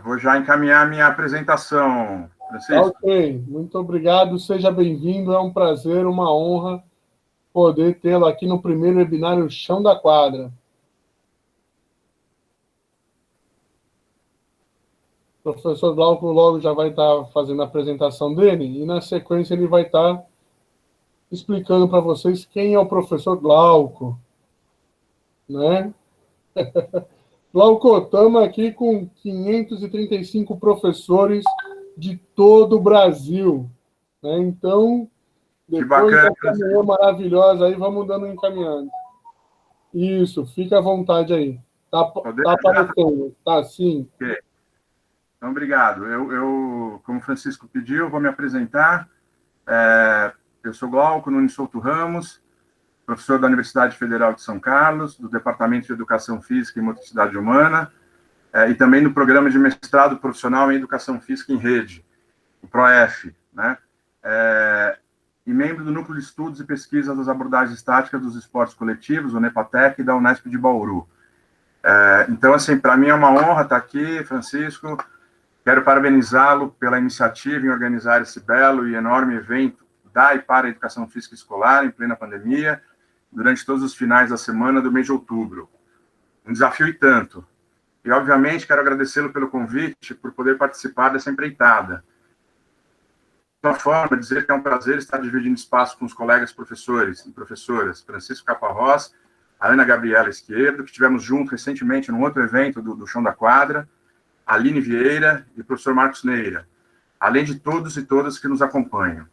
vou já encaminhar a minha apresentação, Francisco. Ok, muito obrigado, seja bem-vindo, é um prazer, uma honra poder tê-lo aqui no primeiro webinário Chão da Quadra. O professor Glauco logo já vai estar fazendo a apresentação dele, e na sequência ele vai estar explicando para vocês quem é o professor Glauco, né? Glauco, estamos aqui com 535 professores de todo o Brasil, né? Então, depois dessa manhã maravilhosa aí, vamos dando um encaminhando. Isso, fica à vontade aí. Tá aparecendo, tá sim. Okay. Então, obrigado. Como o Francisco pediu, vou me apresentar. Eu sou Glauco Nunes Souto Ramos, professor da Universidade Federal de São Carlos, do Departamento de Educação Física e Motricidade Humana, e também no programa de mestrado profissional em Educação Física em Rede, o PROEF, né? E membro do Núcleo de Estudos e Pesquisas das Abordagens Estáticas dos Esportes Coletivos, o NEPATEC, da Unesp de Bauru. Então, assim, para mim é uma honra estar aqui, Francisco. Quero parabenizá-lo pela iniciativa em organizar esse belo e enorme evento da e para a educação física escolar em plena pandemia, durante todos os finais da semana do mês de outubro. Um desafio e tanto. E, obviamente, quero agradecê-lo pelo convite, por poder participar dessa empreitada. De uma forma, dizer que é um prazer estar dividindo espaço com os colegas professores e professoras, Francisco Caparrós, a Ana Gabriela Esquerdo, que estivemos juntos recentemente num outro evento do Chão da Quadra, a Aline Vieira e o professor Marcos Neira, além de todos e todas que nos acompanham.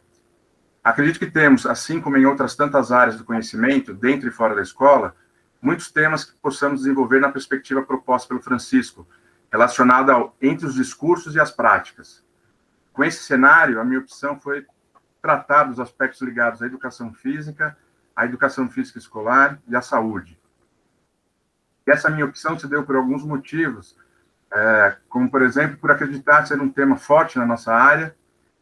Acredito que temos, assim como em outras tantas áreas do conhecimento, dentro e fora da escola, muitos temas que possamos desenvolver na perspectiva proposta pelo Francisco, relacionada entre os discursos e as práticas. Com esse cenário, a minha opção foi tratar dos aspectos ligados à educação física escolar e à saúde. E essa minha opção se deu por alguns motivos, como, por exemplo, por acreditar ser um tema forte na nossa área,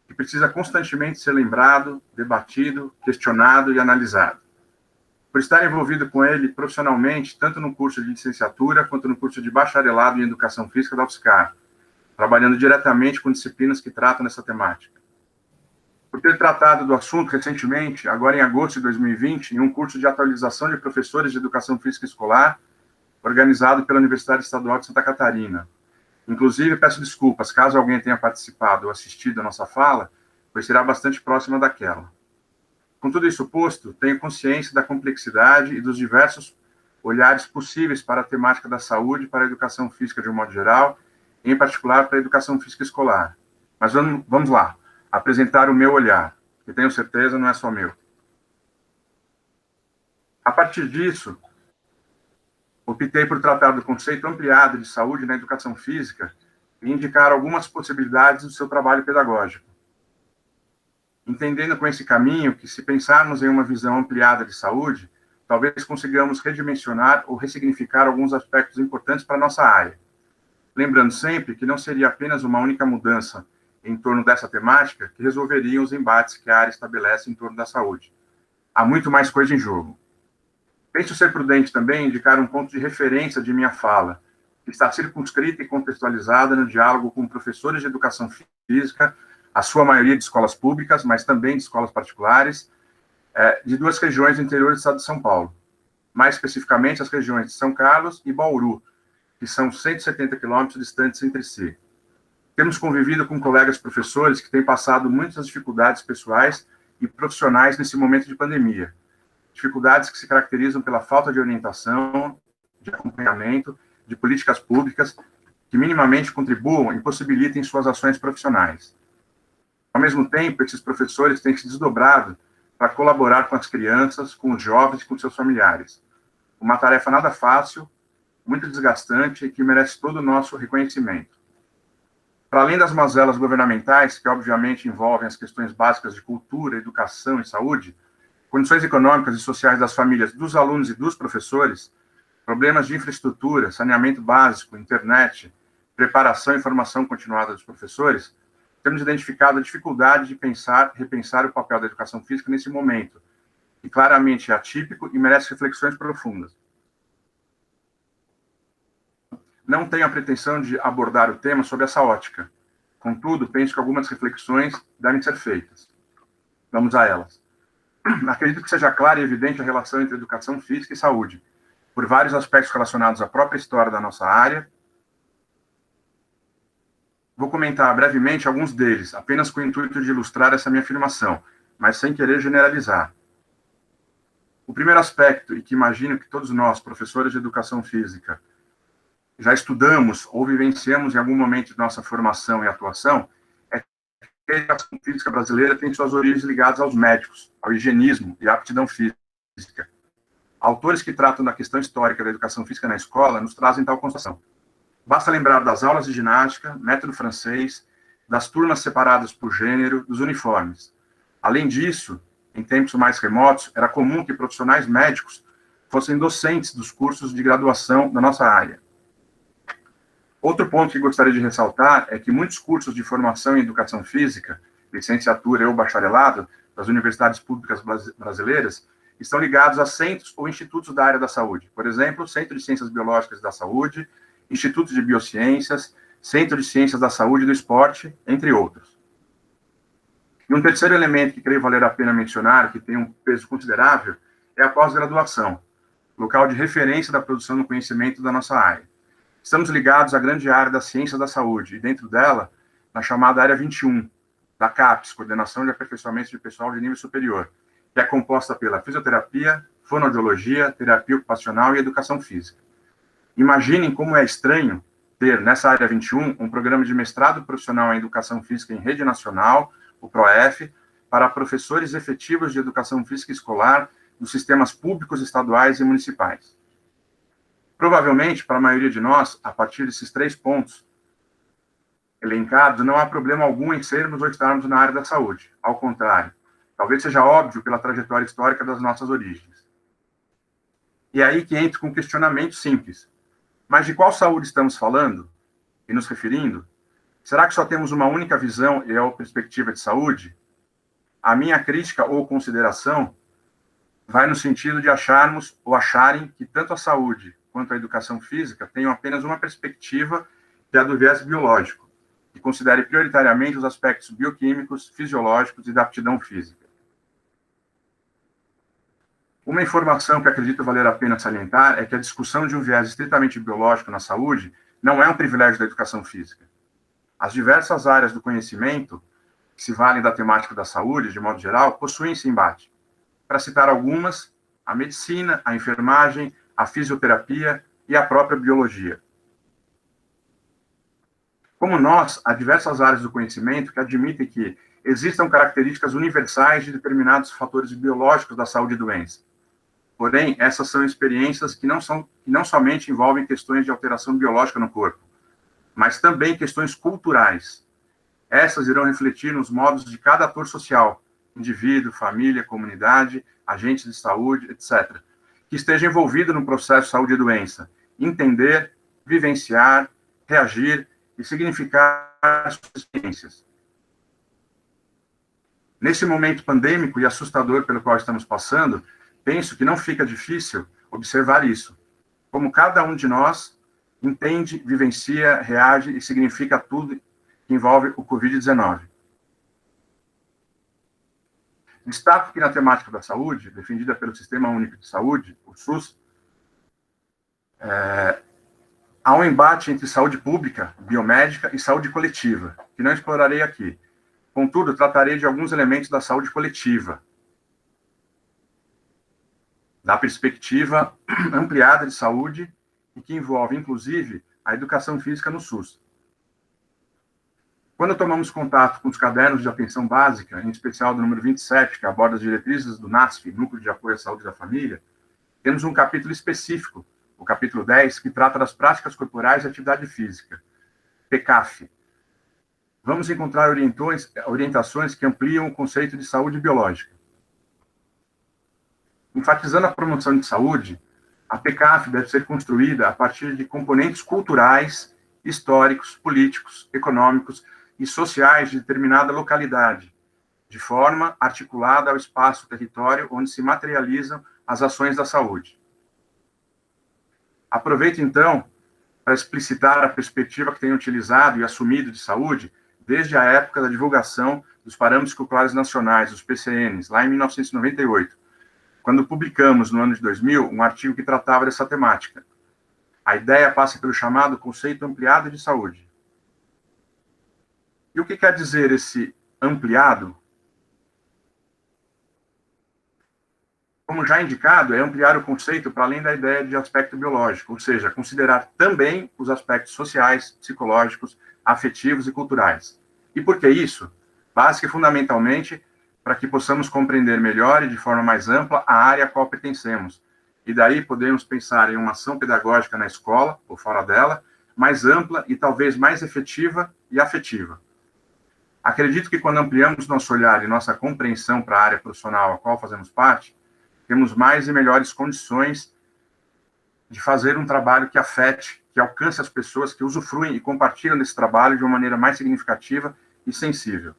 que precisa constantemente ser lembrado, debatido, questionado e analisado. Por estar envolvido com ele profissionalmente, tanto no curso de licenciatura, quanto no curso de bacharelado em Educação Física da UFSCar, trabalhando diretamente com disciplinas que tratam dessa temática. Por ter tratado do assunto recentemente, agora em agosto de 2020, em um curso de atualização de professores de Educação Física Escolar, organizado pela Universidade Estadual de Santa Catarina. Inclusive, peço desculpas, caso alguém tenha participado ou assistido a nossa fala, pois será bastante próxima daquela. Com tudo isso posto, tenho consciência da complexidade e dos diversos olhares possíveis para a temática da saúde e para a educação física de um modo geral, em particular para a educação física escolar. Mas vamos lá, apresentar o meu olhar, que tenho certeza não é só meu. A partir disso, optei por tratar do conceito ampliado de saúde na educação física e indicar algumas possibilidades do seu trabalho pedagógico. Entendendo com esse caminho que, se pensarmos em uma visão ampliada de saúde, talvez consigamos redimensionar ou ressignificar alguns aspectos importantes para a nossa área. Lembrando sempre que não seria apenas uma única mudança em torno dessa temática que resolveria os embates que a área estabelece em torno da saúde. Há muito mais coisa em jogo. Penso ser prudente também indicar um ponto de referência de minha fala, que está circunscrita e contextualizada no diálogo com professores de educação física, a sua maioria de escolas públicas, mas também de escolas particulares, de duas regiões do interior do estado de São Paulo. Mais especificamente, as regiões de São Carlos e Bauru, que são 170 quilômetros distantes entre si. Temos convivido com colegas professores que têm passado muitas dificuldades pessoais e profissionais nesse momento de pandemia. Dificuldades que se caracterizam pela falta de orientação, de acompanhamento, de políticas públicas que minimamente contribuam e possibilitem suas ações profissionais. Ao mesmo tempo, esses professores têm se desdobrado para colaborar com as crianças, com os jovens e com seus familiares. Uma tarefa nada fácil, muito desgastante e que merece todo o nosso reconhecimento. Para além das mazelas governamentais, que obviamente envolvem as questões básicas de cultura, educação e saúde, condições econômicas e sociais das famílias dos alunos e dos professores, problemas de infraestrutura, saneamento básico, internet, preparação e formação continuada dos professores, temos identificado a dificuldade de repensar o papel da educação física nesse momento, que claramente é atípico e merece reflexões profundas. Não tenho a pretensão de abordar o tema sob essa ótica. Contudo, penso que algumas reflexões devem ser feitas. Vamos a elas. Acredito que seja clara e evidente a relação entre educação física e saúde, por vários aspectos relacionados à própria história da nossa área. Vou comentar brevemente alguns deles, apenas com o intuito de ilustrar essa minha afirmação, mas sem querer generalizar. O primeiro aspecto, e que imagino que todos nós, professores de educação física, já estudamos ou vivenciamos em algum momento de nossa formação e atuação, é que a educação física brasileira tem suas origens ligadas aos médicos, ao higienismo e à aptidão física. Autores que tratam da questão histórica da educação física na escola nos trazem tal constatação. Basta lembrar das aulas de ginástica, método francês, das turmas separadas por gênero, dos uniformes. Além disso, em tempos mais remotos, era comum que profissionais médicos fossem docentes dos cursos de graduação da nossa área. Outro ponto que gostaria de ressaltar é que muitos cursos de formação em educação física, licenciatura ou bacharelado, das universidades públicas brasileiras, estão ligados a centros ou institutos da área da saúde. Por exemplo, Centro de Ciências Biológicas da Saúde, Instituto de Biociências, Centro de Ciências da Saúde e do Esporte, entre outros. E um terceiro elemento que creio valer a pena mencionar, que tem um peso considerável, é a pós-graduação, local de referência da produção do conhecimento da nossa área. Estamos ligados à grande área da ciência da saúde, e dentro dela, na chamada Área 21, da CAPES, Coordenação de Aperfeiçoamento de Pessoal de Nível Superior, que é composta pela fisioterapia, fonoaudiologia, terapia ocupacional e educação física. Imaginem como é estranho ter, nessa Área 21, um programa de mestrado profissional em educação física em rede nacional, o PROEF, para professores efetivos de educação física escolar dos sistemas públicos estaduais e municipais. Provavelmente, para a maioria de nós, a partir desses 3 pontos elencados, não há problema algum em sermos ou estarmos na área da saúde. Ao contrário, talvez seja óbvio pela trajetória histórica das nossas origens. E é aí que entra com um questionamento simples. Mas de qual saúde estamos falando e nos referindo? Será que só temos uma única visão e ou perspectiva de saúde? A minha crítica ou consideração vai no sentido de acharmos ou acharem que tanto a saúde quanto a educação física tenham apenas uma perspectiva, que é a do viés biológico, que considere prioritariamente os aspectos bioquímicos, fisiológicos e da aptidão física. Uma informação que acredito valer a pena salientar é que a discussão de um viés estritamente biológico na saúde não é um privilégio da educação física. As diversas áreas do conhecimento, que se valem da temática da saúde, de modo geral, possuem esse embate. Para citar algumas, a medicina, a enfermagem, a fisioterapia e a própria biologia. Como nós, há diversas áreas do conhecimento que admitem que existam características universais de determinados fatores biológicos da saúde e doença. Porém, essas são experiências que não somente envolvem questões de alteração biológica no corpo, mas também questões culturais. Essas irão refletir nos modos de cada ator social, indivíduo, família, comunidade, agentes de saúde, etc., que esteja envolvido no processo de saúde e doença, entender, vivenciar, reagir e significar suas experiências. Nesse momento pandêmico e assustador pelo qual estamos passando, penso que não fica difícil observar isso, como cada um de nós entende, vivencia, reage e significa tudo que envolve o Covid-19. Destaco que na temática da saúde, defendida pelo Sistema Único de Saúde, o SUS, há um embate entre saúde pública, biomédica e saúde coletiva, que não explorarei aqui. Contudo, tratarei de alguns elementos da saúde coletiva, da perspectiva ampliada de saúde e que envolve, inclusive, a educação física no SUS. Quando tomamos contato com os cadernos de atenção básica, em especial do número 27, que aborda as diretrizes do NASF, Núcleo de Apoio à Saúde da Família, temos um capítulo específico, o capítulo 10, que trata das práticas corporais e atividade física, PCAF. Vamos encontrar orientações que ampliam o conceito de saúde biológica. Enfatizando a promoção de saúde, a PCAF deve ser construída a partir de componentes culturais, históricos, políticos, econômicos e sociais de determinada localidade, de forma articulada ao espaço-território onde se materializam as ações da saúde. Aproveito, então, para explicitar a perspectiva que tenho utilizado e assumido de saúde desde a época da divulgação dos Parâmetros Curriculares Nacionais, os PCNs, lá em 1998, quando publicamos, no ano de 2000, um artigo que tratava dessa temática. A ideia passa pelo chamado conceito ampliado de saúde. E o que quer dizer esse ampliado? Como já indicado, é ampliar o conceito para além da ideia de aspecto biológico, ou seja, considerar também os aspectos sociais, psicológicos, afetivos e culturais. E por que isso? Básica e fundamentalmente para que possamos compreender melhor e de forma mais ampla a área a qual pertencemos. E daí podemos pensar em uma ação pedagógica na escola, ou fora dela, mais ampla e talvez mais efetiva e afetiva. Acredito que quando ampliamos nosso olhar e nossa compreensão para a área profissional a qual fazemos parte, temos mais e melhores condições de fazer um trabalho que afete, que alcance as pessoas que usufruem e compartilham desse trabalho de uma maneira mais significativa e sensível.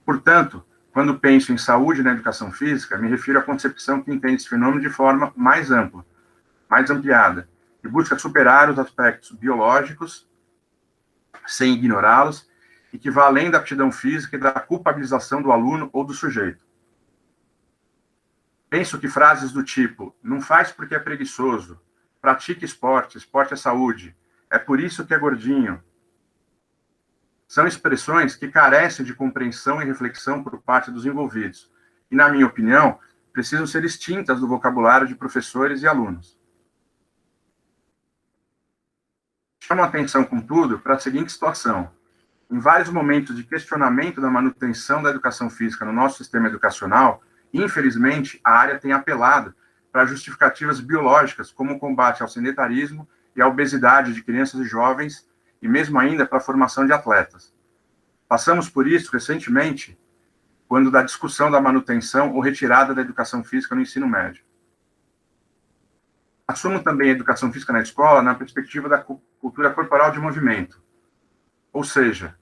Portanto, quando penso em saúde na educação física, me refiro à concepção que entende esse fenômeno de forma mais ampla, mais ampliada, e busca superar os aspectos biológicos, sem ignorá-los, e que vá além da aptidão física e da culpabilização do aluno ou do sujeito. Penso que frases do tipo, não faz porque é preguiçoso, pratique esporte, esporte é saúde, é por isso que é gordinho, são expressões que carecem de compreensão e reflexão por parte dos envolvidos, e, na minha opinião, precisam ser extintas do vocabulário de professores e alunos. Chamo a atenção, contudo, para a seguinte situação. Em vários momentos de questionamento da manutenção da educação física no nosso sistema educacional, infelizmente, a área tem apelado para justificativas biológicas, como o combate ao sedentarismo e à obesidade de crianças e jovens, e mesmo ainda para a formação de atletas. Passamos por isso recentemente, quando da discussão da manutenção ou retirada da educação física no ensino médio. Assumo também a educação física na escola na perspectiva da cultura corporal de movimento, ou seja,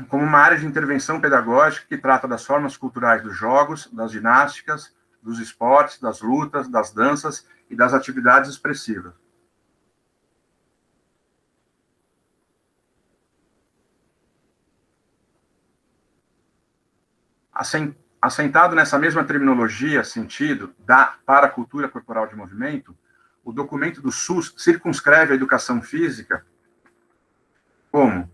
como uma área de intervenção pedagógica que trata das formas culturais dos jogos, das ginásticas, dos esportes, das lutas, das danças e das atividades expressivas. Assentado nessa mesma terminologia, sentido, para a cultura corporal de movimento, o documento do SUS circunscreve a educação física como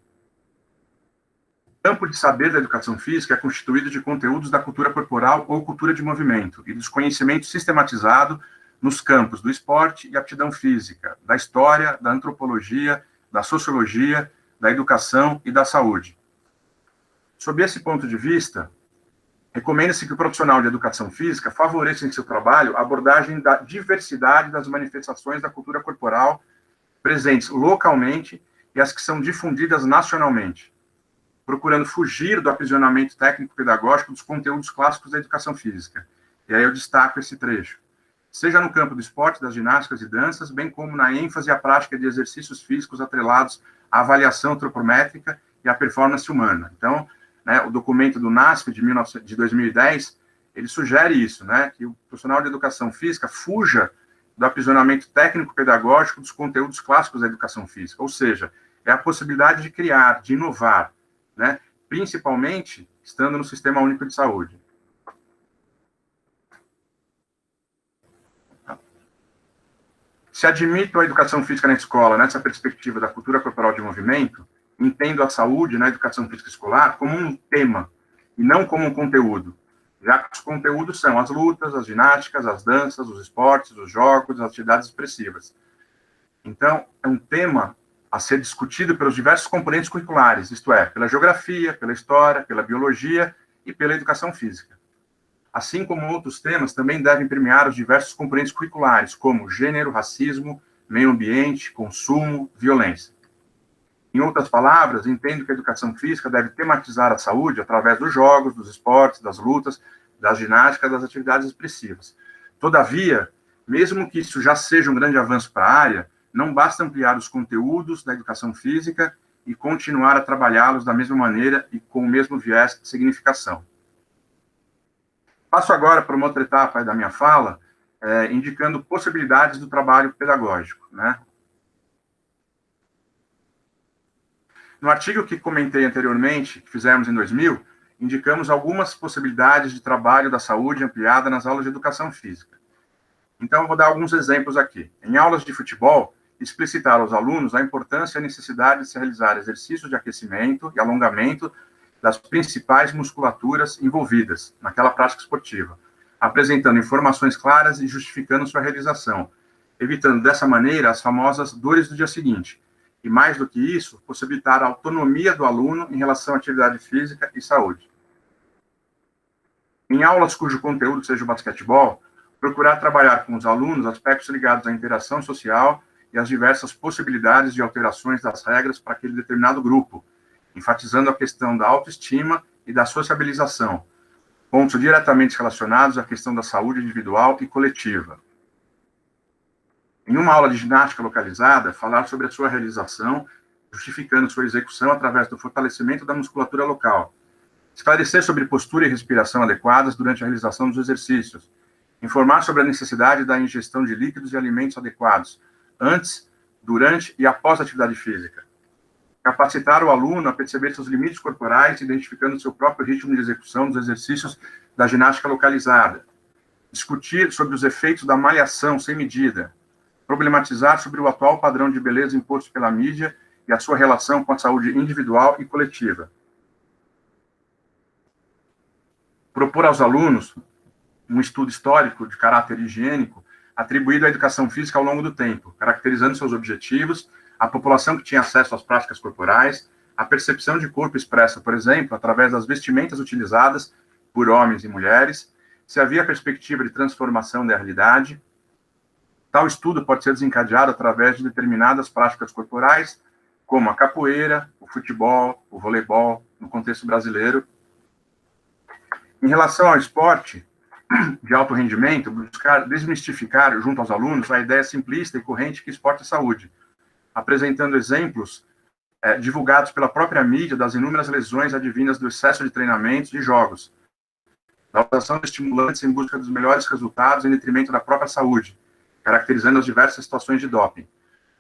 o campo de saber da educação física é constituído de conteúdos da cultura corporal ou cultura de movimento e dos conhecimentos sistematizados nos campos do esporte e aptidão física, da história, da antropologia, da sociologia, da educação e da saúde. Sob esse ponto de vista, recomenda-se que o profissional de educação física favoreça em seu trabalho a abordagem da diversidade das manifestações da cultura corporal presentes localmente e as que são difundidas nacionalmente, procurando fugir do aprisionamento técnico-pedagógico dos conteúdos clássicos da educação física. E aí eu destaco esse trecho. Seja no campo do esporte, das ginásticas e danças, bem como na ênfase à prática de exercícios físicos atrelados à avaliação antropométrica e à performance humana. Então, o documento do NASF de 2010, ele sugere isso, que o profissional de educação física fuja do aprisionamento técnico-pedagógico dos conteúdos clássicos da educação física, ou seja, é a possibilidade de criar, de inovar, principalmente estando no Sistema Único de Saúde. Se admito a educação física na escola nessa perspectiva da cultura corporal de movimento, entendo a saúde na educação física escolar como um tema, e não como um conteúdo, já que os conteúdos são as lutas, as ginásticas, as danças, os esportes, os jogos, as atividades expressivas. Então, é um tema a ser discutido pelos diversos componentes curriculares, isto é, pela geografia, pela história, pela biologia e pela educação física. Assim como outros temas, também devem permear os diversos componentes curriculares, como gênero, racismo, meio ambiente, consumo, violência. Em outras palavras, entendo que a educação física deve tematizar a saúde através dos jogos, dos esportes, das lutas, das ginásticas, das atividades expressivas. Todavia, mesmo que isso já seja um grande avanço para a área, não basta ampliar os conteúdos da educação física e continuar a trabalhá-los da mesma maneira e com o mesmo viés de significação. Passo agora para uma outra etapa da minha fala, indicando possibilidades do trabalho pedagógico, No artigo que comentei anteriormente, que fizemos em 2000, indicamos algumas possibilidades de trabalho da saúde ampliada nas aulas de educação física. Então, eu vou dar alguns exemplos aqui. Em aulas de futebol, explicitar aos alunos a importância e a necessidade de se realizar exercícios de aquecimento e alongamento das principais musculaturas envolvidas naquela prática esportiva, apresentando informações claras e justificando sua realização, evitando dessa maneira as famosas dores do dia seguinte, e mais do que isso, possibilitar a autonomia do aluno em relação à atividade física e saúde. Em aulas cujo conteúdo seja o basquetebol, procurar trabalhar com os alunos aspectos ligados à interação social e às diversas possibilidades de alterações das regras para aquele determinado grupo, enfatizando a questão da autoestima e da sociabilização, pontos diretamente relacionados à questão da saúde individual e coletiva. Em uma aula de ginástica localizada, falar sobre a sua realização, justificando sua execução através do fortalecimento da musculatura local. Esclarecer sobre postura e respiração adequadas durante a realização dos exercícios. Informar sobre a necessidade da ingestão de líquidos e alimentos adequados, antes, durante e após a atividade física. Capacitar o aluno a perceber seus limites corporais, identificando seu próprio ritmo de execução dos exercícios da ginástica localizada. Discutir sobre os efeitos da malhação sem medida. Problematizar sobre o atual padrão de beleza imposto pela mídia e a sua relação com a saúde individual e coletiva. Propor aos alunos um estudo histórico de caráter higiênico atribuído à educação física ao longo do tempo, caracterizando seus objetivos, a população que tinha acesso às práticas corporais, a percepção de corpo expressa, por exemplo, através das vestimentas utilizadas por homens e mulheres, se havia perspectiva de transformação da realidade. Tal estudo pode ser desencadeado através de determinadas práticas corporais, como a capoeira, o futebol, o voleibol, no contexto brasileiro. Em relação ao esporte de alto rendimento, buscar desmistificar junto aos alunos a ideia simplista e corrente que esporte é saúde, apresentando exemplos divulgados pela própria mídia das inúmeras lesões advindas do excesso de treinamentos e jogos, da utilização de estimulantes em busca dos melhores resultados em detrimento da própria saúde, caracterizando as diversas situações de doping.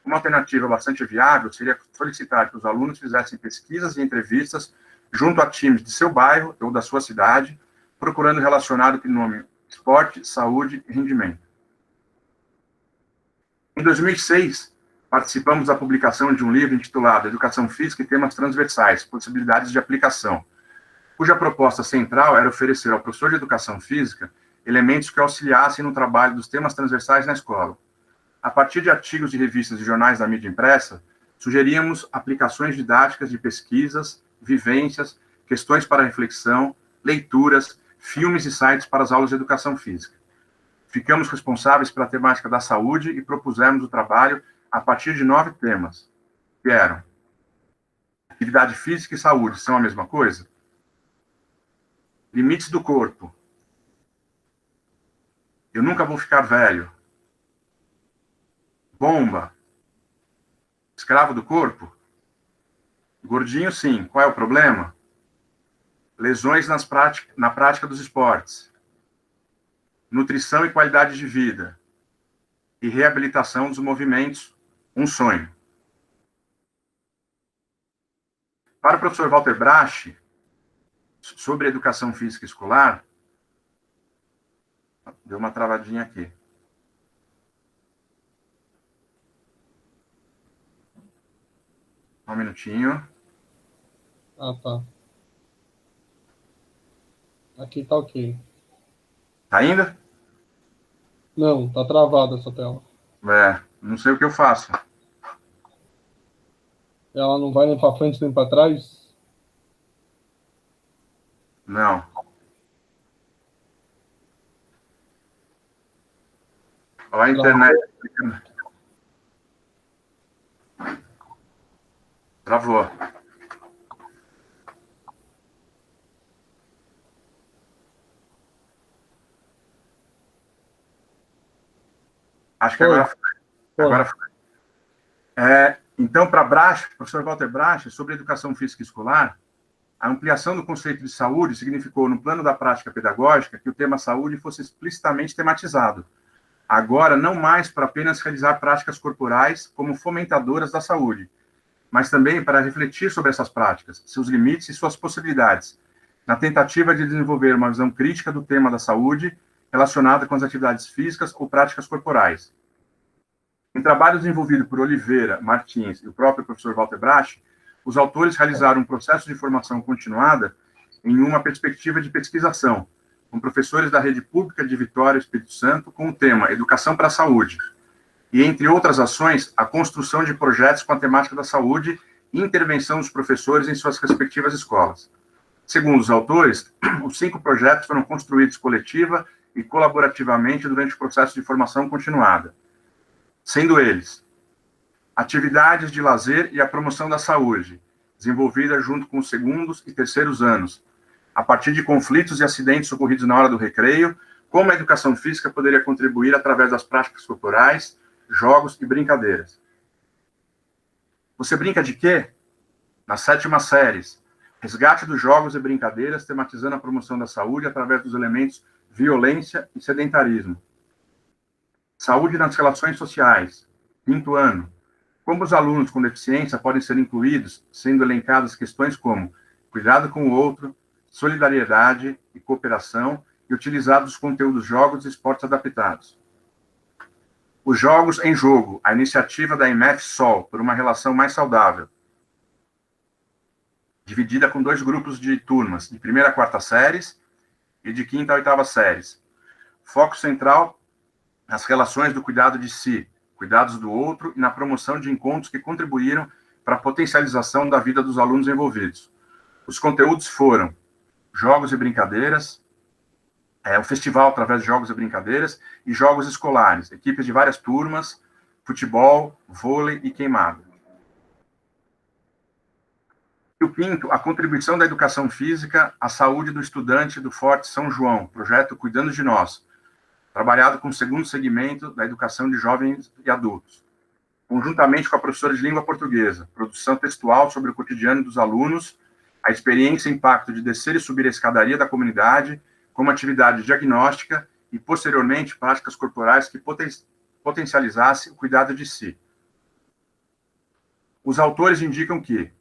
Uma alternativa bastante viável seria solicitar que os alunos fizessem pesquisas e entrevistas junto a times de seu bairro ou da sua cidade, procurando relacionar o trinômio esporte, saúde e rendimento. Em 2006, participamos da publicação de um livro intitulado Educação Física e Temas Transversais, Possibilidades de Aplicação, cuja proposta central era oferecer ao professor de Educação Física elementos que auxiliassem no trabalho dos temas transversais na escola. A partir de artigos de revistas e jornais da mídia impressa, sugeríamos aplicações didáticas de pesquisas, vivências, questões para reflexão, leituras, filmes e sites para as aulas de educação física. Ficamos responsáveis pela temática da saúde e propusemos o trabalho a partir de 9 temas, que eram: atividade física e saúde são a mesma coisa? Limites do corpo. Eu nunca vou ficar velho. Bomba. Escravo do corpo? Gordinho, sim. Qual é o problema? Lesões na prática dos esportes. Nutrição e qualidade de vida. E reabilitação dos movimentos, um sonho. Para o professor Walter Brache, sobre educação física escolar, deu uma travadinha aqui. Um minutinho. Ah, tá. Aqui tá ok. Tá ainda? Não, tá travada essa tela. Não sei o que eu faço. Ela não vai nem para frente nem para trás? Não. Olha a internet. Travou. Acho que agora foi. Agora foi. Então, para Brache, professor Walter Brache, sobre educação física escolar, a ampliação do conceito de saúde significou, no plano da prática pedagógica, que o tema saúde fosse explicitamente tematizado. Agora, não mais para apenas realizar práticas corporais como fomentadoras da saúde, mas também para refletir sobre essas práticas, seus limites e suas possibilidades, na tentativa de desenvolver uma visão crítica do tema da saúde relacionada com as atividades físicas ou práticas corporais. Em trabalho desenvolvido por Oliveira, Martins e o próprio professor Walter Brasch, os autores realizaram um processo de formação continuada em uma perspectiva de pesquisação, com professores da rede pública de Vitória e Espírito Santo, com o tema Educação para a Saúde, e, entre outras ações, a construção de projetos com a temática da saúde e intervenção dos professores em suas respectivas escolas. Segundo os autores, os 5 projetos foram construídos coletiva e colaborativamente durante o processo de formação continuada, sendo eles atividades de lazer e a promoção da saúde, desenvolvidas junto com os segundos e terceiros anos, a partir de conflitos e acidentes ocorridos na hora do recreio, como a educação física poderia contribuir através das práticas corporais, jogos e brincadeiras. Você brinca de quê? Nas 7ª séries, resgate dos jogos e brincadeiras, tematizando a promoção da saúde através dos elementos violência e sedentarismo. Saúde nas relações sociais, 5º ano. Como os alunos com deficiência podem ser incluídos, sendo elencadas questões como cuidado com o outro, solidariedade e cooperação, e utilizados os conteúdos jogos e esportes adaptados. Os Jogos em Jogo, a iniciativa da IMF Sol, por uma relação mais saudável, dividida com 2 grupos de turmas, de 1ª a 4ª séries e de 5ª a 8ª séries. Foco central nas relações do cuidado de si, cuidados do outro e na promoção de encontros que contribuíram para a potencialização da vida dos alunos envolvidos. Os conteúdos foram jogos e brincadeiras, o festival através de jogos e brincadeiras e jogos escolares, equipes de várias turmas, futebol, vôlei e queimada. E o 5º, a contribuição da educação física à saúde do estudante do Forte São João, projeto Cuidando de Nós, trabalhado com o 2º segmento da educação de jovens e adultos, conjuntamente com a professora de língua portuguesa, produção textual sobre o cotidiano dos alunos, a experiência e impacto de descer e subir a escadaria da comunidade, como atividade diagnóstica e, posteriormente, práticas corporais que potencializassem o cuidado de si. Os autores indicam que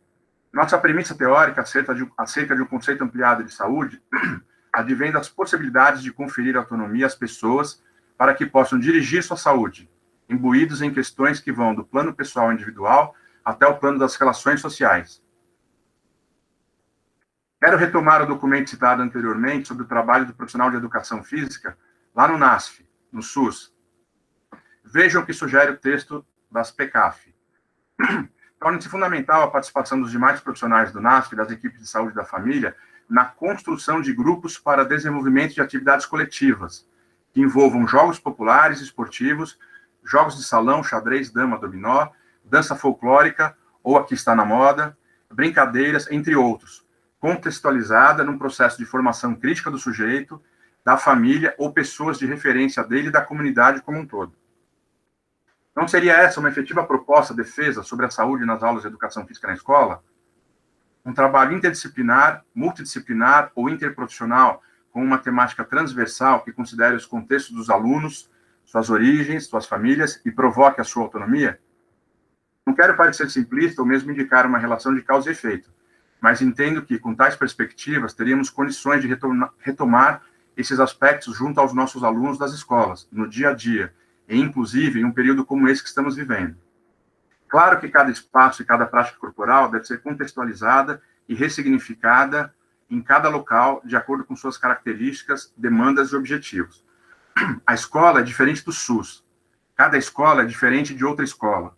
nossa premissa teórica acerca de um conceito ampliado de saúde advém das possibilidades de conferir autonomia às pessoas para que possam dirigir sua saúde, imbuídos em questões que vão do plano pessoal individual até o plano das relações sociais. Quero retomar o documento citado anteriormente sobre o trabalho do profissional de educação física lá no NASF, no SUS. Vejam o que sugere o texto das PECAF. Torna-se fundamental a participação dos demais profissionais do NASF e das equipes de saúde da família na construção de grupos para desenvolvimento de atividades coletivas, que envolvam jogos populares e esportivos, jogos de salão, xadrez, dama, dominó, dança folclórica, ou a que está na moda, brincadeiras, entre outros, contextualizada num processo de formação crítica do sujeito, da família ou pessoas de referência dele e da comunidade como um todo. Não seria essa uma efetiva proposta de defesa sobre a saúde nas aulas de educação física na escola? Um trabalho interdisciplinar, multidisciplinar ou interprofissional com uma temática transversal que considere os contextos dos alunos, suas origens, suas famílias e provoque a sua autonomia? Não quero parecer simplista ou mesmo indicar uma relação de causa e efeito, mas entendo que, com tais perspectivas, teríamos condições de retomar esses aspectos junto aos nossos alunos das escolas, no dia a dia, e inclusive em um período como esse que estamos vivendo. Claro que cada espaço e cada prática corporal deve ser contextualizada e ressignificada em cada local, de acordo com suas características, demandas e objetivos. A escola é diferente do SUS. Cada escola é diferente de outra escola.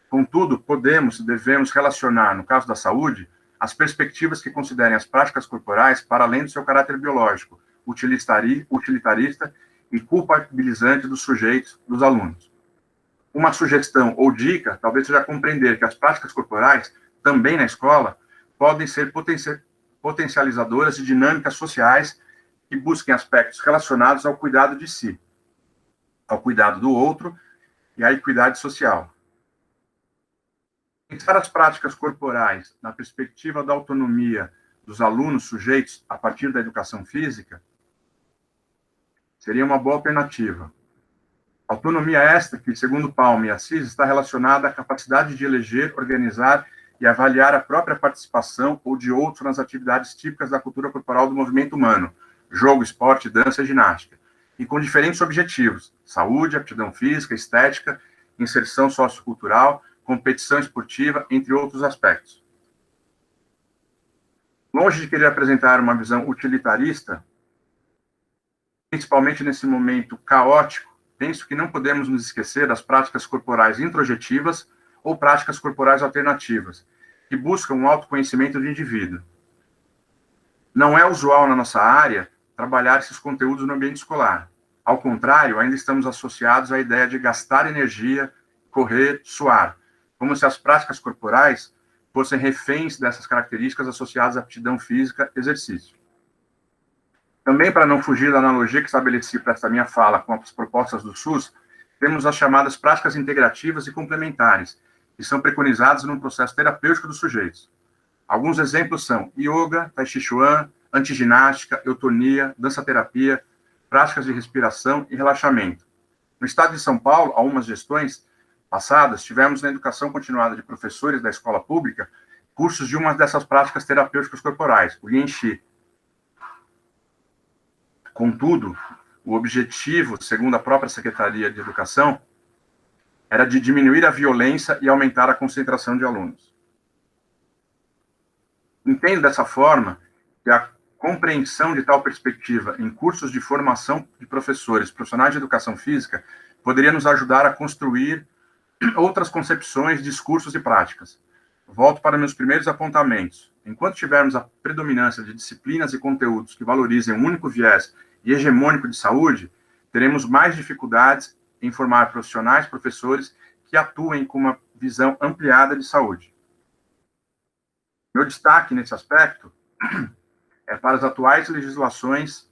Contudo, podemos e devemos relacionar, no caso da saúde, as perspectivas que considerem as práticas corporais para além do seu caráter biológico, utilitarista e culpabilizante dos sujeitos, dos alunos. Uma sugestão ou dica talvez seja compreender que as práticas corporais, também na escola, podem ser potencializadoras de dinâmicas sociais que busquem aspectos relacionados ao cuidado de si, ao cuidado do outro e à equidade social. Pensar as práticas corporais na perspectiva da autonomia dos alunos sujeitos a partir da educação física seria uma boa alternativa. Autonomia esta que, segundo Palme e Assis, está relacionada à capacidade de eleger, organizar e avaliar a própria participação ou de outros nas atividades típicas da cultura corporal do movimento humano, jogo, esporte, dança e ginástica, e com diferentes objetivos: saúde, aptidão física, estética, inserção sociocultural, competição esportiva, entre outros aspectos. Longe de querer apresentar uma visão utilitarista, principalmente nesse momento caótico, penso que não podemos nos esquecer das práticas corporais introjetivas ou práticas corporais alternativas, que buscam um autoconhecimento do indivíduo. Não é usual na nossa área trabalhar esses conteúdos no ambiente escolar. Ao contrário, ainda estamos associados à ideia de gastar energia, correr, suar, como se as práticas corporais fossem reféns dessas características associadas à aptidão física, exercício. Também, para não fugir da analogia que estabeleci para esta minha fala com as propostas do SUS, temos as chamadas práticas integrativas e complementares, que são preconizadas num processo terapêutico dos sujeitos. Alguns exemplos são yoga, tai chi chuan, antiginástica, eutonia, dança-terapia, práticas de respiração e relaxamento. No estado de São Paulo, algumas gestões passadas, tivemos na educação continuada de professores da escola pública cursos de uma dessas práticas terapêuticas corporais, o Yin Chi. Contudo, o objetivo, segundo a própria Secretaria de Educação, era de diminuir a violência e aumentar a concentração de alunos. Entendo dessa forma que a compreensão de tal perspectiva em cursos de formação de professores, profissionais de educação física, poderia nos ajudar a construir outras concepções, discursos e práticas. Volto para meus primeiros apontamentos. Enquanto tivermos a predominância de disciplinas e conteúdos que valorizem um único viés e hegemônico de saúde, teremos mais dificuldades em formar profissionais, professores que atuem com uma visão ampliada de saúde. Meu destaque nesse aspecto é para as atuais legislações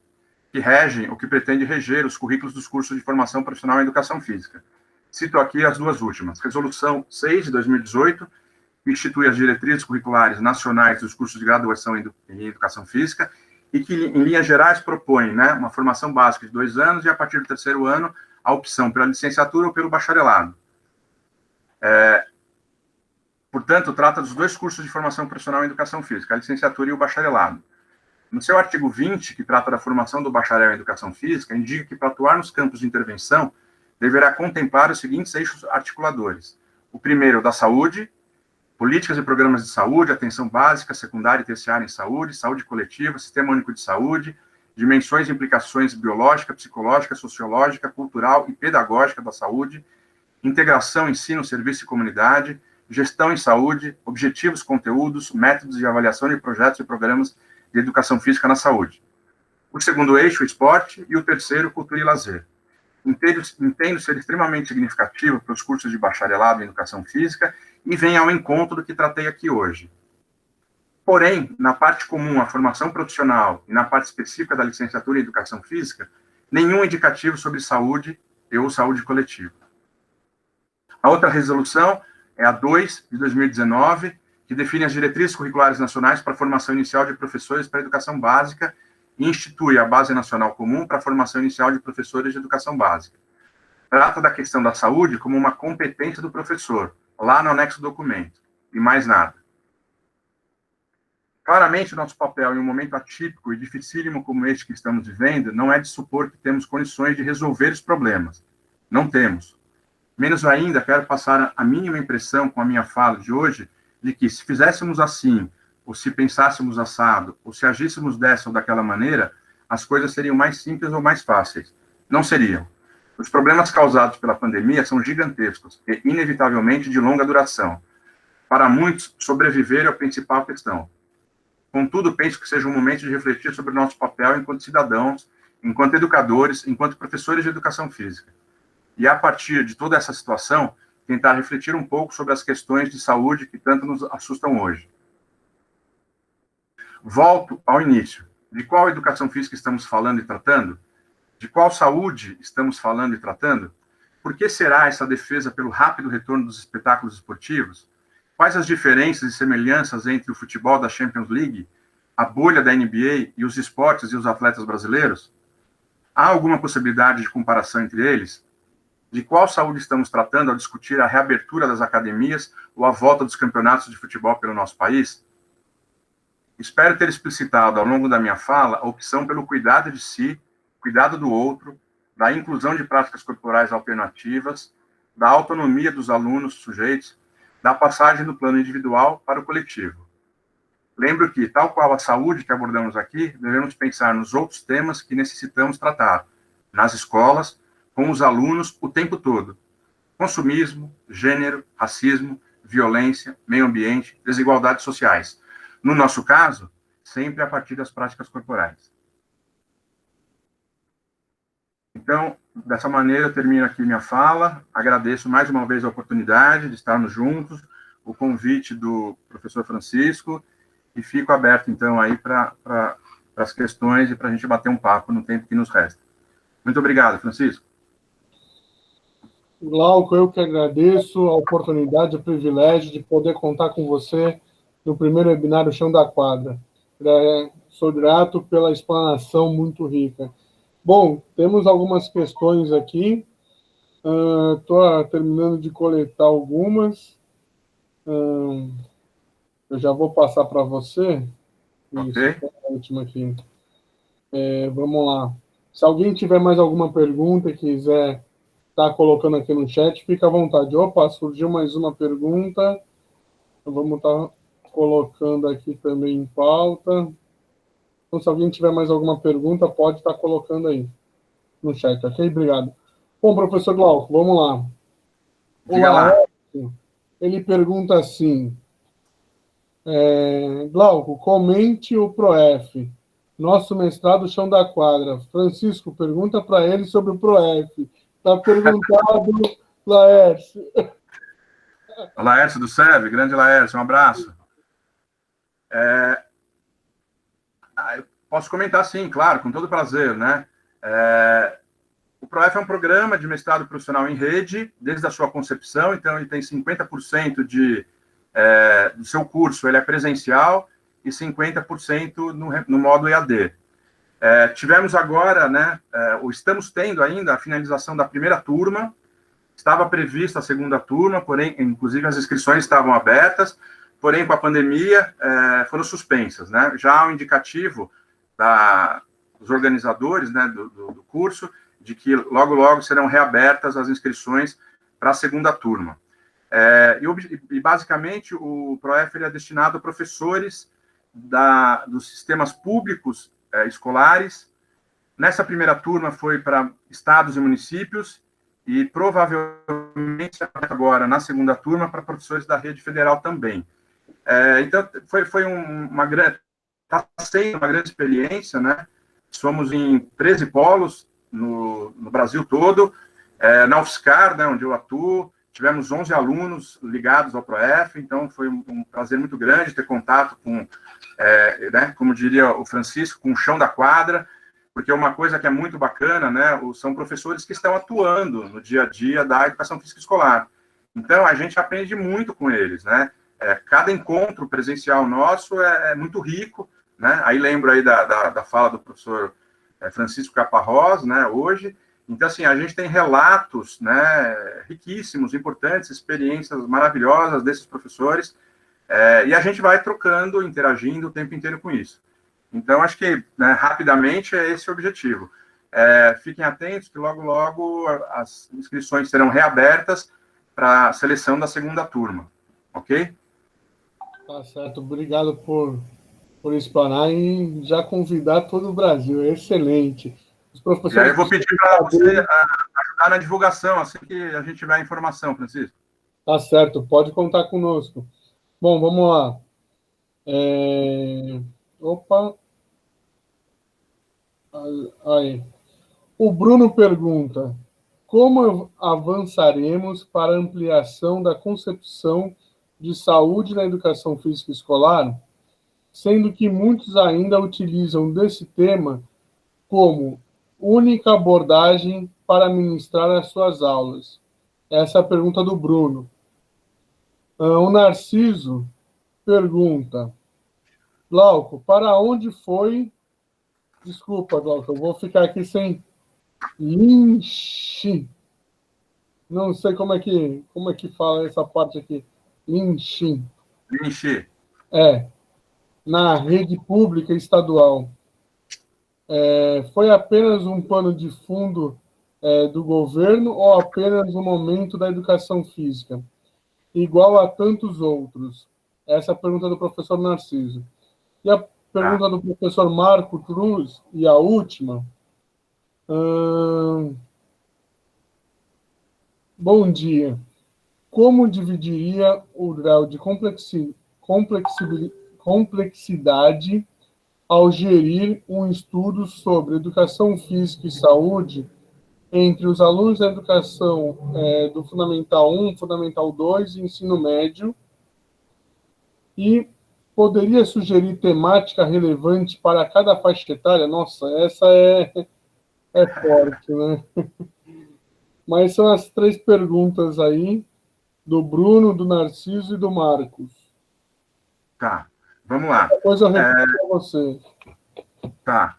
que regem ou que pretendem reger os currículos dos cursos de formação profissional em educação física. Cito aqui as duas últimas. Resolução 6 de 2018, que institui as diretrizes curriculares nacionais dos cursos de graduação em educação física e que, em linhas gerais, propõe uma formação básica de 2 anos e, a partir do 3º ano, a opção pela licenciatura ou pelo bacharelado. Portanto, trata dos 2 cursos de formação profissional em educação física, a licenciatura e o bacharelado. No seu artigo 20, que trata da formação do bacharel em educação física, indica que, para atuar nos campos de intervenção, deverá contemplar os seguintes eixos articuladores. O primeiro, da saúde, políticas e programas de saúde, atenção básica, secundária e terciária em saúde, saúde coletiva, sistema único de saúde, dimensões e implicações biológica, psicológica, sociológica, cultural e pedagógica da saúde, integração, ensino, serviço e comunidade, gestão em saúde, objetivos, conteúdos, métodos de avaliação de projetos e programas de educação física na saúde. O segundo eixo, o esporte, e o terceiro, cultura e lazer. Entendo ser extremamente significativo para os cursos de bacharelado em educação física e vem ao encontro do que tratei aqui hoje. Porém, na parte comum, a formação profissional, e na parte específica da licenciatura em educação física, nenhum indicativo sobre saúde ou saúde coletiva. A outra resolução é a 2 de 2019, que define as diretrizes curriculares nacionais para a formação inicial de professores para a educação básica e institui a Base Nacional Comum para a formação inicial de professores de educação básica. Trata da questão da saúde como uma competência do professor, lá no anexo do documento, e mais nada. Claramente, nosso papel em um momento atípico e dificílimo como este que estamos vivendo não é de supor que temos condições de resolver os problemas. Não temos. Menos ainda, quero passar a mínima impressão com a minha fala de hoje de que, se fizéssemos assim, ou se pensássemos assado, ou se agíssemos dessa ou daquela maneira, as coisas seriam mais simples ou mais fáceis. Não seriam. Os problemas causados pela pandemia são gigantescos e, inevitavelmente, de longa duração. Para muitos, sobreviver é a principal questão. Contudo, penso que seja um momento de refletir sobre o nosso papel enquanto cidadãos, enquanto educadores, enquanto professores de educação física. E, a partir de toda essa situação, tentar refletir um pouco sobre as questões de saúde que tanto nos assustam hoje. Volto ao início. De qual educação física estamos falando e tratando? De qual saúde estamos falando e tratando? Por que será essa defesa pelo rápido retorno dos espetáculos esportivos? Quais as diferenças e semelhanças entre o futebol da Champions League, a bolha da NBA e os esportes e os atletas brasileiros? Há alguma possibilidade de comparação entre eles? de qual saúde estamos tratando ao discutir a reabertura das academias ou a volta dos campeonatos de futebol pelo nosso país? Espero ter explicitado ao longo da minha fala a opção pelo cuidado de si, cuidado do outro, da inclusão de práticas corporais alternativas, da autonomia dos alunos sujeitos, da passagem do plano individual para o coletivo. Lembro que, tal qual a saúde que abordamos aqui, devemos pensar nos outros temas que necessitamos tratar, nas escolas, com os alunos o tempo todo. Consumismo, gênero, racismo, violência, meio ambiente, desigualdades sociais. No nosso caso, sempre a partir das práticas corporais. Então, dessa maneira, eu termino aqui minha fala. Agradeço mais uma vez a oportunidade de estarmos juntos, o convite do professor Francisco, e fico aberto, então, aí para as questões e para a gente bater um papo no tempo que nos resta. Muito obrigado, Francisco. Glauco, eu que agradeço a oportunidade e o privilégio de poder contar com você no primeiro webinar do Chão da Quadra. Sou grato pela explanação muito rica. Bom, temos algumas questões aqui. Estou terminando de coletar algumas. Eu já vou passar para você. Okay. Isso, a última aqui. Vamos lá. Se alguém tiver mais alguma pergunta e quiser estar colocando aqui no chat, fica à vontade. Opa, surgiu mais uma pergunta. Vamos estar colocando aqui também em pauta. Então, se alguém tiver mais alguma pergunta, pode estar colocando aí no chat, ok? Obrigado. Bom, professor Glauco, vamos lá. Olá, ele pergunta assim, Glauco, comente o PROEF, nosso mestrado Chão da Quadra. Francisco, pergunta para ele sobre o PROEF. Está perguntado, Laércio. Laércio do SEB, grande Laércio, um abraço. Posso comentar, sim, claro, com todo prazer, né? O PROEF é um programa de mestrado profissional em rede, desde a sua concepção, então ele tem 50% do seu curso, ele é presencial, e 50% no modo EAD. Tivemos agora, né, ou estamos tendo ainda a finalização da primeira turma, estava prevista a segunda turma, porém, inclusive as inscrições estavam abertas, porém, com a pandemia, foram suspensas, né? Já há um indicativo dos organizadores, né, do curso, de que logo, logo serão reabertas as inscrições para a segunda turma. E basicamente, o PROEF é destinado a professores dos sistemas públicos escolares. Nessa primeira turma foi para estados e municípios, e provavelmente agora, na segunda turma, para professores da rede federal também. Então, foi está sendo uma grande experiência, né? Somos em 13 polos no Brasil todo. Na UFSCar, né, onde eu atuo, tivemos 11 alunos ligados ao PROEF, então foi um prazer muito grande ter contato com, né, como diria o Francisco, com o chão da quadra, porque uma coisa que é muito bacana, né, são professores que estão atuando no dia a dia da educação física escolar. Então, a gente aprende muito com eles, né? Cada encontro presencial nosso é muito rico, né? Aí lembro aí da fala do professor Francisco Caparrós, né, hoje. Então, assim, a gente tem relatos, né, riquíssimos, importantes, experiências maravilhosas desses professores, e a gente vai trocando, interagindo o tempo inteiro com isso. Então, acho que, né, rapidamente, é esse o objetivo. Fiquem atentos que logo, logo as inscrições serão reabertas para a seleção da segunda turma, ok? Tá certo, obrigado por explanar e já convidar todo o Brasil, é excelente. Os professores... E aí eu vou pedir para você ajudar na divulgação, assim que a gente tiver a informação, Francisco. Tá certo, pode contar conosco. Bom, vamos lá. Opa. Aí. O Bruno pergunta, como avançaremos para a ampliação da concepção de saúde na educação física escolar, sendo que muitos ainda utilizam desse tema como única abordagem para ministrar as suas aulas? Essa é a pergunta do Bruno. O Narciso pergunta, Glauco, para onde foi... Desculpa, Glauco, eu vou ficar aqui sem... Linche. Não sei como é que fala essa parte aqui. Linchim. Linchi. Na rede pública estadual. Foi apenas um pano de fundo do governo ou apenas um momento da educação física, igual a tantos outros? Essa é a pergunta do professor Narciso. E a pergunta do professor Marco Cruz, e a última. Bom dia. Como dividiria o grau de complexidade ao gerir um estudo sobre educação física e saúde entre os alunos da educação do Fundamental 1, Fundamental 2 e ensino médio, e poderia sugerir temática relevante para cada faixa etária? Nossa, essa é forte, né? Mas são as 3 perguntas aí, do Bruno, do Narciso e do Marcos. Tá, vamos lá. Depois eu repito para você. Tá.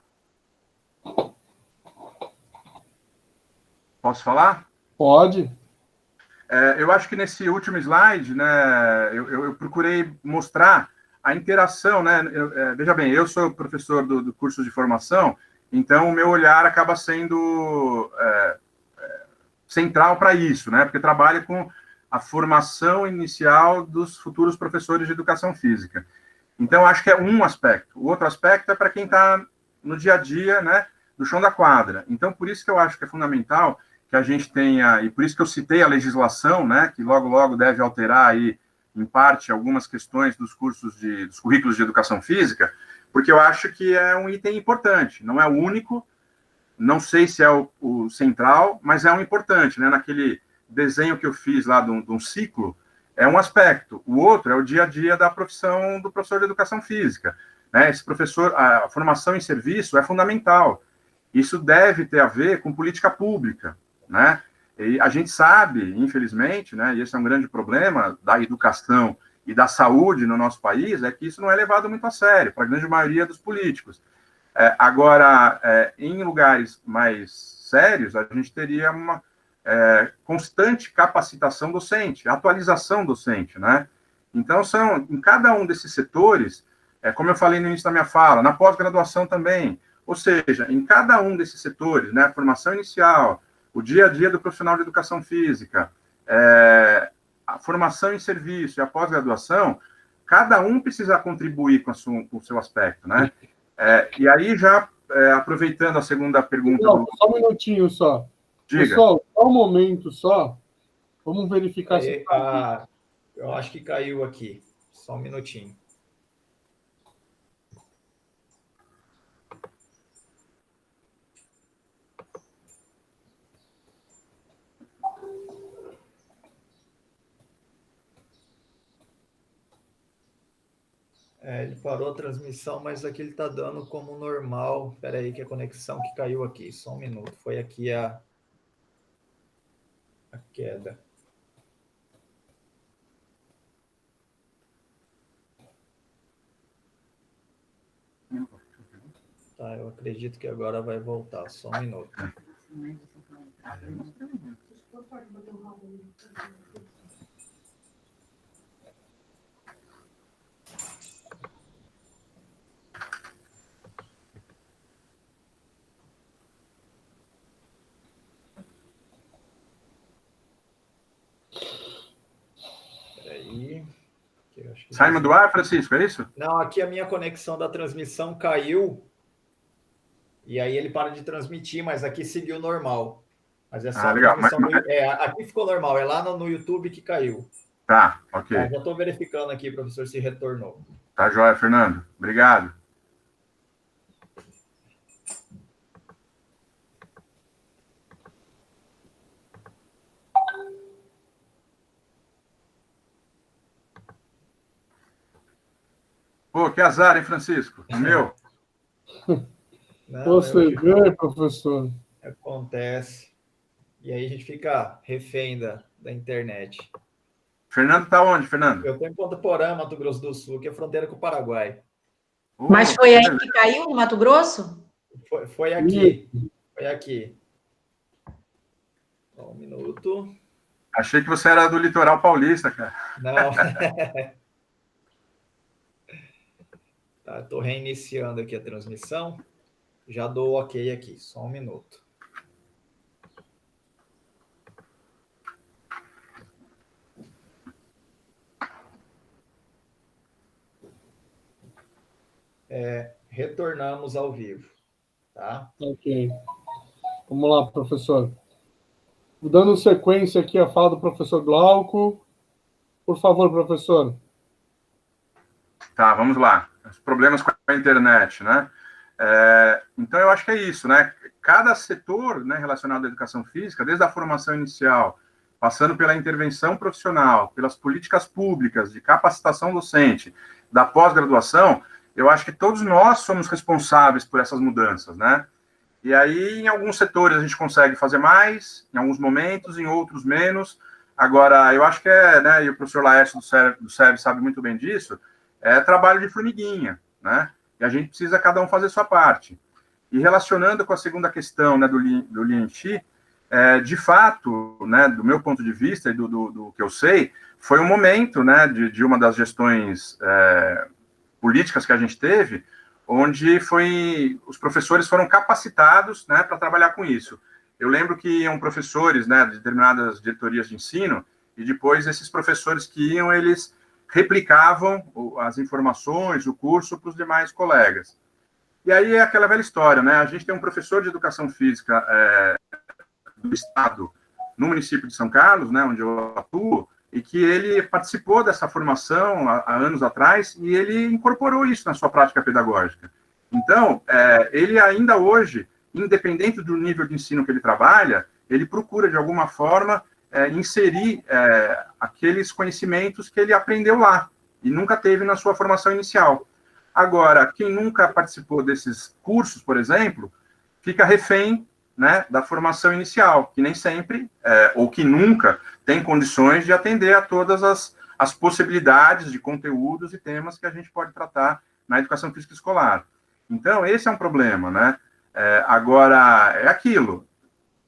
Posso falar? Pode. Eu acho que nesse último slide, né, eu procurei mostrar a interação, né? Veja bem, eu sou professor do curso de formação, então o meu olhar acaba sendo central para isso, né? Porque trabalha com a formação inicial dos futuros professores de educação física. Então, acho que é um aspecto. O outro aspecto é para quem está no dia a dia, né, do chão da quadra. Então, por isso que eu acho que é fundamental que a gente tenha, e por isso que eu citei a legislação, né, que logo deve alterar aí, em parte, algumas questões dos dos currículos de educação física, porque eu acho que é um item importante. Não é o único, não sei se é o central, mas é um importante, né? Naquele desenho que eu fiz lá de um ciclo, é um aspecto. O outro é o dia a dia da profissão do professor de educação física, né? Esse professor, a formação em serviço é fundamental. Isso deve ter a ver com política pública, né? E a gente sabe, infelizmente, né? E esse é um grande problema da educação e da saúde no nosso país, é que isso não é levado muito a sério para a grande maioria dos políticos. Agora, em lugares mais sérios, a gente teria uma constante capacitação docente, atualização docente, né? Então, em cada um desses setores, como eu falei no início da minha fala, na pós-graduação também, ou seja, em cada um desses setores, né, a formação inicial, o dia a dia do profissional de educação física, a formação em serviço e a pós-graduação, cada um precisa contribuir com o seu aspecto, né? E aí, já aproveitando a segunda pergunta... Não, só um minutinho só. Diga. Pessoal, só um momento só. Vamos verificar se... Eu acho que caiu aqui. Só um minutinho. Ele parou a transmissão, mas aqui ele está dando como normal. Espera aí que a conexão que caiu aqui. Só um minuto. Foi aqui a queda. Tá, eu acredito que agora vai voltar. Só um minuto. Peraí. Saímos do ar, Francisco, é isso? Não, aqui a minha conexão da transmissão caiu. E aí ele para de transmitir, mas aqui seguiu normal. Mas é só legal. aqui ficou normal, é lá no YouTube que caiu. Tá, ok. Já estou verificando aqui, professor, se retornou. Tá joia, Fernando. Obrigado. Pô, que azar, hein, Francisco? O meu? Você vê, professor. Acontece. E aí a gente fica refém da internet. Fernando tá onde, Fernando? Eu estou em Ponta Porã, Mato Grosso do Sul, que é fronteira com o Paraguai. Mas foi aí que caiu, no Mato Grosso? Foi aqui. Foi aqui. Só um minuto. Achei que você era do litoral paulista, cara. Não. Tá, estou reiniciando aqui a transmissão. Já dou ok aqui, só um minuto. Retornamos ao vivo, tá? Ok. Vamos lá, professor. Dando sequência aqui à fala do professor Glauco. Por favor, professor. Tá, vamos lá. Os problemas com a internet, né? Então, eu acho que é isso, né? Cada setor, né, relacionado à educação física, desde a formação inicial, passando pela intervenção profissional, pelas políticas públicas de capacitação docente, da pós-graduação, eu acho que todos nós somos responsáveis por essas mudanças, né? E aí, em alguns setores, a gente consegue fazer mais, em alguns momentos, em outros menos. Agora, eu acho que né, e o professor Laércio do SEB sabe muito bem disso, é trabalho de formiguinha, né? E a gente precisa cada um fazer sua parte. E relacionando com a segunda questão, né, do Lin Chi, de fato, né, do meu ponto de vista e do que eu sei, foi um momento, né, de uma das gestões políticas que a gente teve, onde os professores foram capacitados, né, para trabalhar com isso. Eu lembro que iam professores, né, de determinadas diretorias de ensino, e depois esses professores que iam, eles replicavam as informações, o curso para os demais colegas. E aí é aquela velha história, né? A gente tem um professor de educação física do estado, no município de São Carlos, né, onde eu atuo, e que ele participou dessa formação há anos atrás e ele incorporou isso na sua prática pedagógica. Então, ele ainda hoje, independente do nível de ensino que ele trabalha, ele procura, de alguma forma, inserir aqueles conhecimentos que ele aprendeu lá e nunca teve na sua formação inicial. Agora, quem nunca participou desses cursos, por exemplo, fica refém, né, da formação inicial, que nem sempre, ou que nunca, tem condições de atender a todas as possibilidades de conteúdos e temas que a gente pode tratar na educação física escolar. Então, esse é um problema, né? Agora, é aquilo,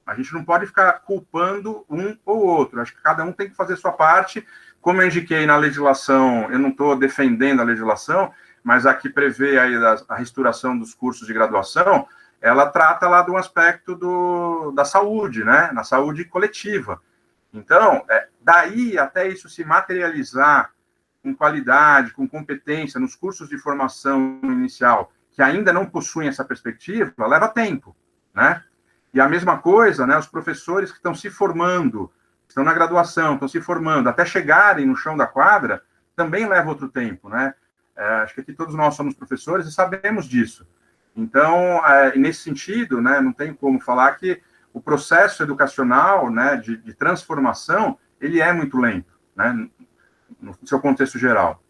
a gente não pode ficar culpando um ou outro, acho que cada um tem que fazer sua parte. Como eu indiquei na legislação, eu não estou defendendo a legislação, mas a que prevê aí a restauração dos cursos de graduação, ela trata lá de um aspecto da saúde, né? Na saúde coletiva. Então, daí até isso se materializar com qualidade, com competência nos cursos de formação inicial, que ainda não possuem essa perspectiva, leva tempo, né? E a mesma coisa, né? Os professores que estão se formando, estão na graduação, estão se formando, até chegarem no chão da quadra, também leva outro tempo, né? Acho que aqui todos nós somos professores e sabemos disso. Então, nesse sentido, né, não tem como falar que o processo educacional, né, de transformação, ele é muito lento, né, no seu contexto geral.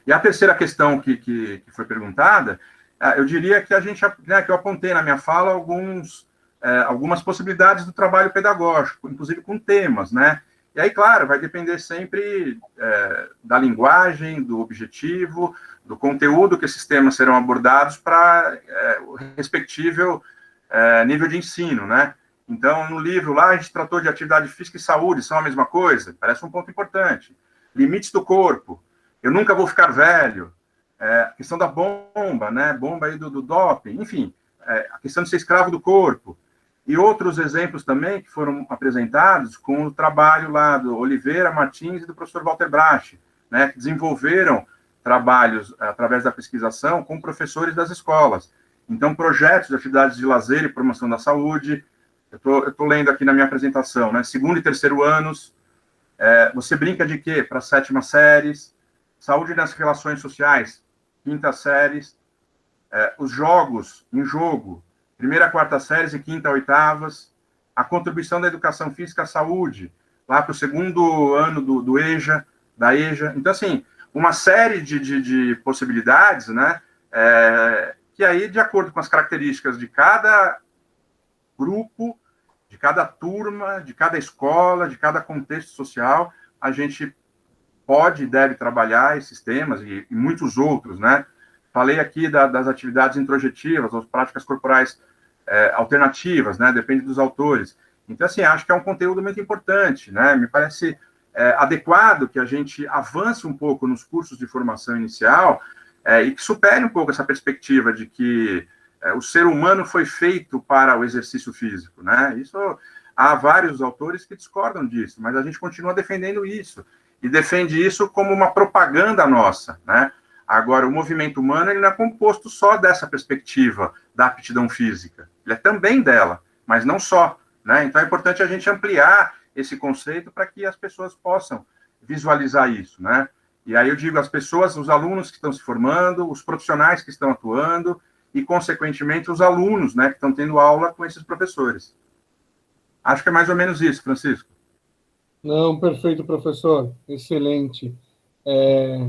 E a terceira questão que foi perguntada, eu diria que né, que eu apontei na minha fala algumas possibilidades do trabalho pedagógico, inclusive com temas, né? E aí, claro, vai depender sempre da linguagem, do objetivo, do conteúdo que esses temas serão abordados para o respectivo nível de ensino, né? Então, no livro lá, a gente tratou de atividade física e saúde, são a mesma coisa, parece um ponto importante. Limites do corpo, eu nunca vou ficar velho, a questão da bomba, né? Bomba aí do doping, enfim, a questão de ser escravo do corpo. E outros exemplos também que foram apresentados com o trabalho lá do Oliveira Martins e do professor Walter Brache, né, que desenvolveram trabalhos através da pesquisação com professores das escolas. Então, projetos de atividades de lazer e promoção da saúde. Eu estou lendo aqui na minha apresentação, né, 2º e 3º anos. Você brinca de quê? Para 7ª séries. Saúde nas relações sociais, 5ª séries. Os jogos em jogo, 1ª a 4ª séries e 5ª a 8ª, a contribuição da educação física à saúde, lá para o 2º ano do EJA, da EJA. Então, assim, uma série de possibilidades, né, que aí, de acordo com as características de cada grupo, de cada turma, de cada escola, de cada contexto social, a gente pode e deve trabalhar esses temas e muitos outros, né? Falei aqui das atividades introjetivas, as práticas corporais alternativas, né? Depende dos autores. Então, assim, acho que é um conteúdo muito importante, né? Me parece adequado que a gente avance um pouco nos cursos de formação inicial e que supere um pouco essa perspectiva de que o ser humano foi feito para o exercício físico, né? Isso, há vários autores que discordam disso, mas a gente continua defendendo isso, e defende isso como uma propaganda nossa, né? Agora, o movimento humano ele não é composto só dessa perspectiva da aptidão física, ele é também dela, mas não só, né? Então é importante a gente ampliar esse conceito para que as pessoas possam visualizar isso, né? E aí eu digo, as pessoas, os alunos que estão se formando, os profissionais que estão atuando e, consequentemente, os alunos, né, que estão tendo aula com esses professores. Acho que é mais ou menos isso, Francisco. Não, perfeito, professor. Excelente.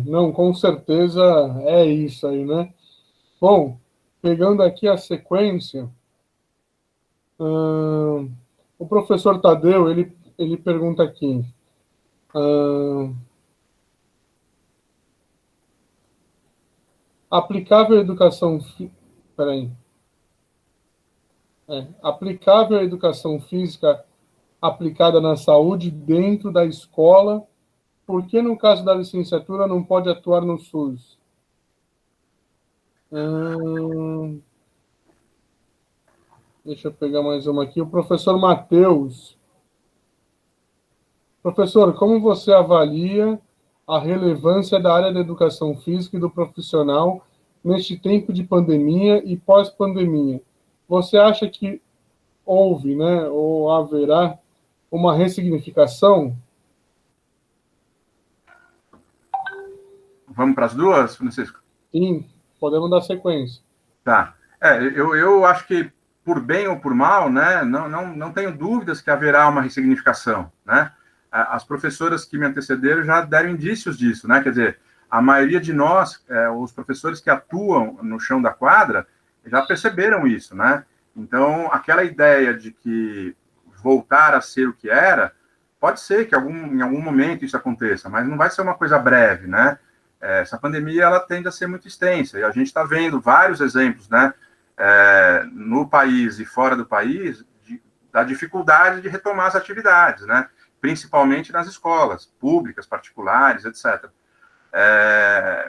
Não, com certeza é isso aí, né? Bom, pegando aqui a sequência, o professor Tadeu, ele pergunta aqui, aplicável à educação... Peraí. Aplicável à educação física aplicada na saúde dentro da escola, por que no caso da licenciatura não pode atuar no SUS? Deixa eu pegar mais uma aqui. O professor Matheus. Professor, como você avalia a relevância da área da educação física e do profissional neste tempo de pandemia e pós-pandemia? Você acha que houve, né, ou haverá uma ressignificação? Vamos para as duas, Francisco? Sim, podemos dar sequência. Tá. Eu acho que, por bem ou por mal, né, não tenho dúvidas que haverá uma ressignificação, né? As professoras que me antecederam já deram indícios disso, né? Quer dizer, a maioria de nós, os professores que atuam no chão da quadra, já perceberam isso, né? Então, aquela ideia de que voltar a ser o que era, pode ser que em algum momento isso aconteça, mas não vai ser uma coisa breve, né? Essa pandemia ela tende a ser muito extensa, e a gente está vendo vários exemplos, né? No país e fora do país, da dificuldade de retomar as atividades, né? Principalmente nas escolas públicas, particulares, etc.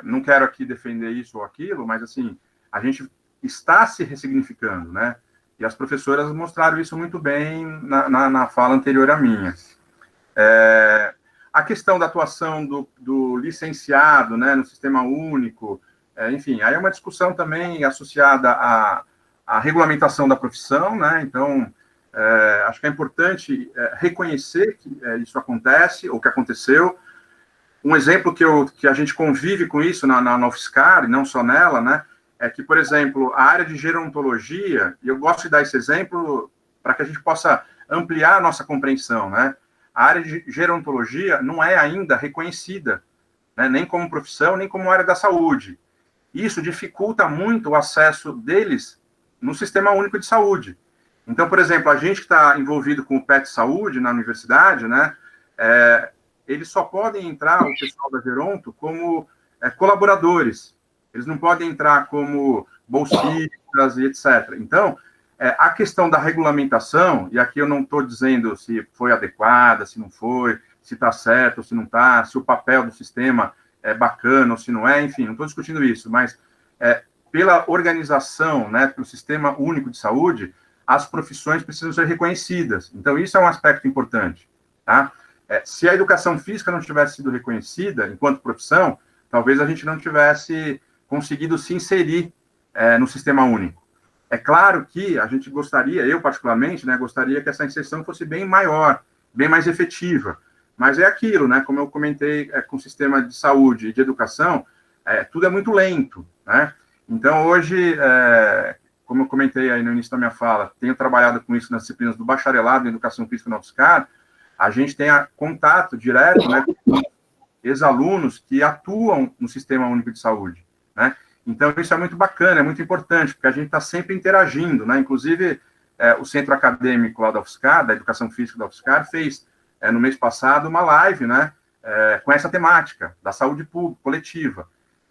Não quero aqui defender isso ou aquilo, mas, assim, a gente está se ressignificando, né? E as professoras mostraram isso muito bem na fala anterior à minha. A questão da atuação do licenciado, né, no sistema único, enfim, aí é uma discussão também associada à regulamentação da profissão, né? Então, acho que é importante reconhecer que isso acontece, ou que aconteceu. Um exemplo que a gente convive com isso na UFSCar, e não só nela, né, é que, por exemplo, a área de gerontologia, e eu gosto de dar esse exemplo para que a gente possa ampliar a nossa compreensão, né? A área de gerontologia não é ainda reconhecida, né, nem como profissão, nem como área da saúde. Isso dificulta muito o acesso deles no Sistema Único de Saúde. Então, por exemplo, a gente que está envolvido com o PET Saúde na universidade, né, eles só podem entrar, o pessoal da Geronto, como colaboradores. Eles não podem entrar como bolsistas e etc. Então, a questão da regulamentação, e aqui eu não estou dizendo se foi adequada, se não foi, se está certo, se não está, se o papel do sistema é bacana ou se não é, enfim, não estou discutindo isso, mas pela organização, né, pelo Sistema Único de Saúde, as profissões precisam ser reconhecidas. Então, isso é um aspecto importante, tá? Se a educação física não tivesse sido reconhecida enquanto profissão, talvez a gente não tivesse conseguido se inserir no Sistema Único. É claro que a gente gostaria, eu particularmente, né, gostaria que essa inserção fosse bem maior, bem mais efetiva. Mas é aquilo, né, como eu comentei com o sistema de saúde e de educação, tudo é muito lento, né? Então, hoje, como eu comentei aí no início da minha fala, tenho trabalhado com isso nas disciplinas do bacharelado em Educação Física na UFSCar, a gente tem contato direto, né, com ex-alunos que atuam no Sistema Único de Saúde, né? Então, isso é muito bacana, é muito importante, porque a gente está sempre interagindo, né? Inclusive, o Centro Acadêmico lá da UFSCar, da Educação Física da UFSCar, fez, no mês passado, uma live, né, com essa temática, da saúde pública, coletiva.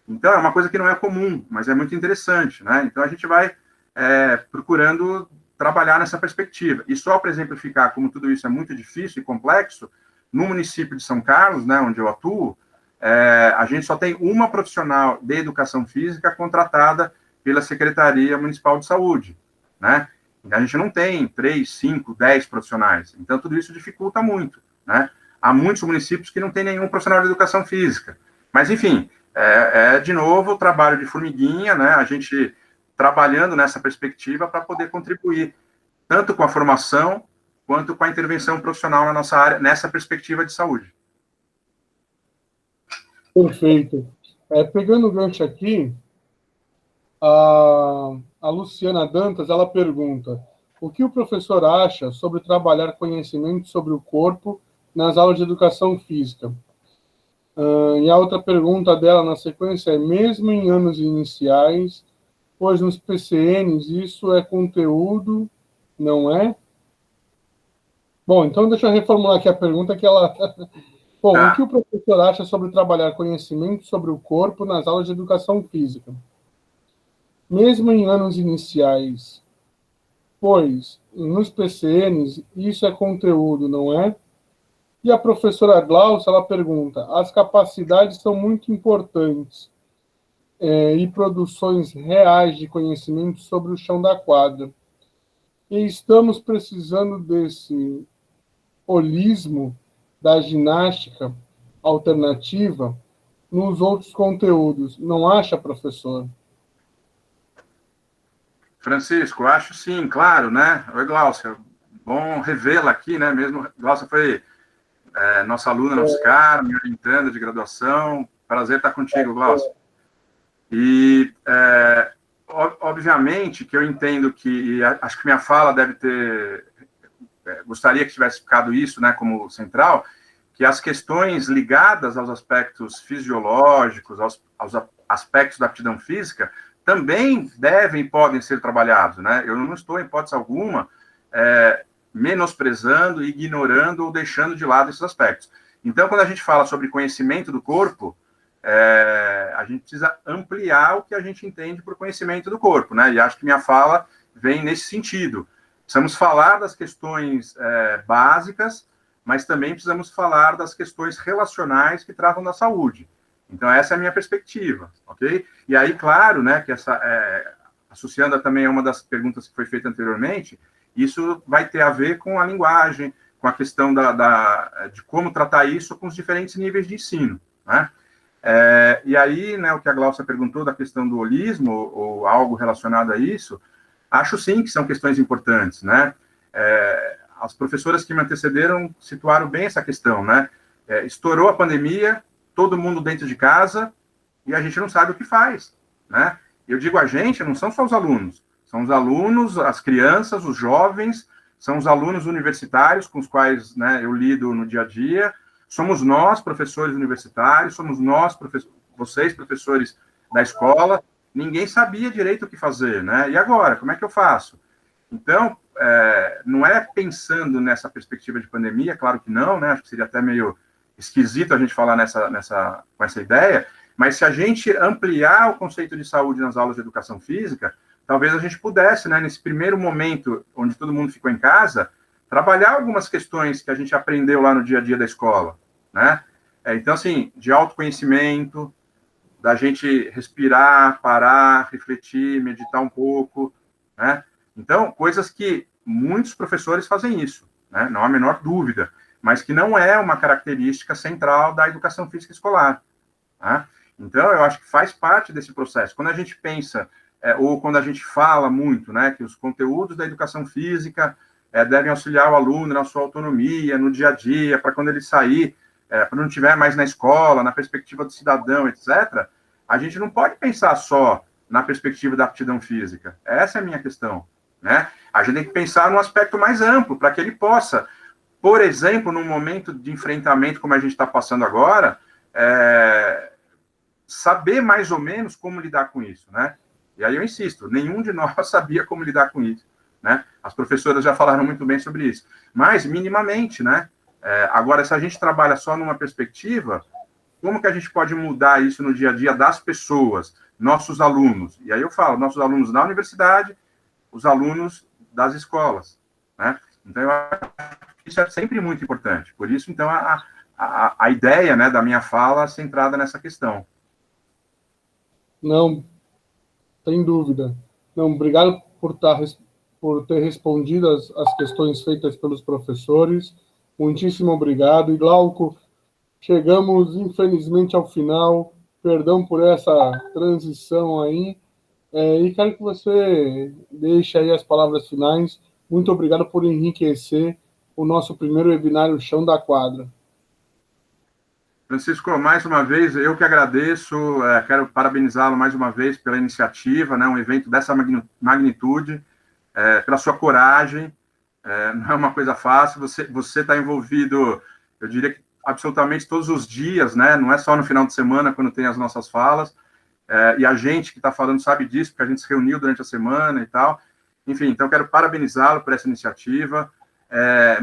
Então, é uma coisa que não é comum, mas é muito interessante, né? Então, a gente vai procurando trabalhar nessa perspectiva. E só para exemplificar como tudo isso é muito difícil e complexo, no município de São Carlos, né, onde eu atuo, a gente só tem uma profissional de educação física contratada pela Secretaria Municipal de Saúde, né? A gente não tem 3, 5, 10 profissionais. Então, tudo isso dificulta muito, né? Há muitos municípios que não tem nenhum profissional de educação física. Mas, enfim, de novo, o trabalho de formiguinha, né? A gente trabalhando nessa perspectiva para poder contribuir, tanto com a formação, quanto com a intervenção profissional na nossa área, nessa perspectiva de saúde. Perfeito. Pegando o gancho aqui, a Luciana Dantas, ela pergunta: o que o professor acha sobre trabalhar conhecimento sobre o corpo nas aulas de educação física? E a outra pergunta dela na sequência é: mesmo em anos iniciais, pois nos PCNs isso é conteúdo, não é? Bom, então deixa eu reformular aqui a pergunta que ela... Bom, o que o professor acha sobre trabalhar conhecimento sobre o corpo nas aulas de educação física? Mesmo em anos iniciais, pois nos PCNs isso é conteúdo, não é? E a professora Glaucia, ela pergunta: as capacidades são muito importantes e produções reais de conhecimento sobre o chão da quadra. E estamos precisando desse holismo da ginástica alternativa nos outros conteúdos. Não acha, professor? Francisco, acho sim, claro, né? Oi, Glaucia, bom revê-la aqui, né? Mesmo, Glaucia foi nossa aluna na UFSCar, me orientando de graduação. Prazer estar contigo, Glaucia. E, obviamente, que eu entendo que, acho que minha fala deve ter, gostaria que tivesse ficado isso, né, como central, que as questões ligadas aos aspectos fisiológicos, aos aspectos da aptidão física, também devem e podem ser trabalhados, né? Eu não estou, em hipótese alguma, menosprezando, ignorando ou deixando de lado esses aspectos. Então, quando a gente fala sobre conhecimento do corpo, a gente precisa ampliar o que a gente entende por conhecimento do corpo, né? E acho que minha fala vem nesse sentido. Precisamos falar das questões básicas, mas também precisamos falar das questões relacionais que tratam da saúde. Então, essa é a minha perspectiva, ok? E aí, claro, né, que associando também a uma das perguntas que foi feita anteriormente, isso vai ter a ver com a linguagem, com a questão de como tratar isso com os diferentes níveis de ensino, né? E aí, né, o que a Glaucia perguntou da questão do holismo, ou algo relacionado a isso, acho sim que são questões importantes, né? As professoras que me antecederam situaram bem essa questão, né? Estourou a pandemia, todo mundo dentro de casa, e a gente não sabe o que faz, né? Eu digo a gente, não são só os alunos, são os alunos, as crianças, os jovens, são os alunos universitários com os quais, né, eu lido no dia a dia, somos nós, professores universitários, somos nós, vocês, professores da escola, ninguém sabia direito o que fazer, né? E agora, como é que eu faço? Então, não é pensando nessa perspectiva de pandemia, claro que não, né? Acho que seria até meio esquisito a gente falar com essa ideia, mas se a gente ampliar o conceito de saúde nas aulas de educação física, talvez a gente pudesse, né, nesse primeiro momento, onde todo mundo ficou em casa, trabalhar algumas questões que a gente aprendeu lá no dia a dia da escola, né? Então, assim, de autoconhecimento, da gente respirar, parar, refletir, meditar um pouco, né? Então, coisas que muitos professores fazem isso, né? Não há a menor dúvida, mas que não é uma característica central da educação física escolar, né? Então, eu acho que faz parte desse processo. Quando a gente pensa, ou quando a gente fala muito, né, que os conteúdos da educação física devem auxiliar o aluno na sua autonomia, no dia a dia, para quando ele sair, para não estiver mais na escola, na perspectiva do cidadão, etc., a gente não pode pensar só na perspectiva da aptidão física. Essa é a minha questão, né? A gente tem que pensar num aspecto mais amplo, para que ele possa, por exemplo, num momento de enfrentamento como a gente está passando agora, saber mais ou menos como lidar com isso, né? E aí eu insisto, nenhum de nós sabia como lidar com isso, né? As professoras já falaram muito bem sobre isso, mas minimamente, né? Agora, se a gente trabalha só numa perspectiva, como que a gente pode mudar isso no dia a dia das pessoas, nossos alunos? E aí eu falo, nossos alunos da universidade, os alunos das escolas, né? Então, eu acho que isso é sempre muito importante. Por isso, então, a ideia, né, da minha fala é centrada nessa questão. Não, sem dúvida. Não, obrigado por ter respondido as questões feitas pelos professores. Muitíssimo obrigado. E, Glauco, chegamos, infelizmente, ao final. Perdão por essa transição aí. E quero que você deixe aí as palavras finais. Muito obrigado por enriquecer o nosso primeiro webinário Chão da Quadra. Francisco, mais uma vez, eu que agradeço, quero parabenizá-lo mais uma vez pela iniciativa, né, um evento dessa magnitude, pela sua coragem, não é uma coisa fácil, você está envolvido, eu diria que absolutamente todos os dias, né, não é só no final de semana, quando tem as nossas falas, e a gente que está falando sabe disso, porque a gente se reuniu durante a semana e tal, enfim, então quero parabenizá-lo por essa iniciativa,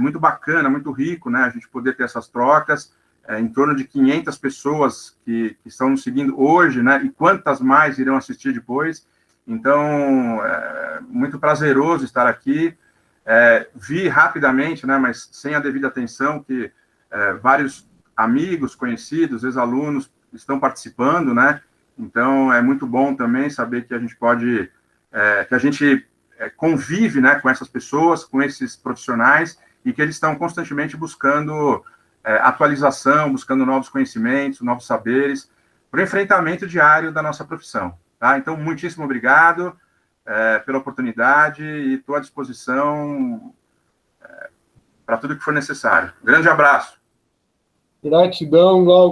muito bacana, muito rico, né, a gente poder ter essas trocas, em torno de 500 pessoas que estão nos seguindo hoje, né, e quantas mais irão assistir depois, então, muito prazeroso estar aqui, vi rapidamente, né, mas sem a devida atenção, que vários amigos, conhecidos, ex-alunos estão participando, né, então é muito bom também saber que a gente pode, que a gente convive, né, com essas pessoas, com esses profissionais, e que eles estão constantemente buscando atualização, buscando novos conhecimentos, novos saberes, para o enfrentamento diário da nossa profissão. Tá? Então, muitíssimo obrigado pela oportunidade e estou à disposição para tudo que for necessário. Grande abraço. Gratidão, Glauco.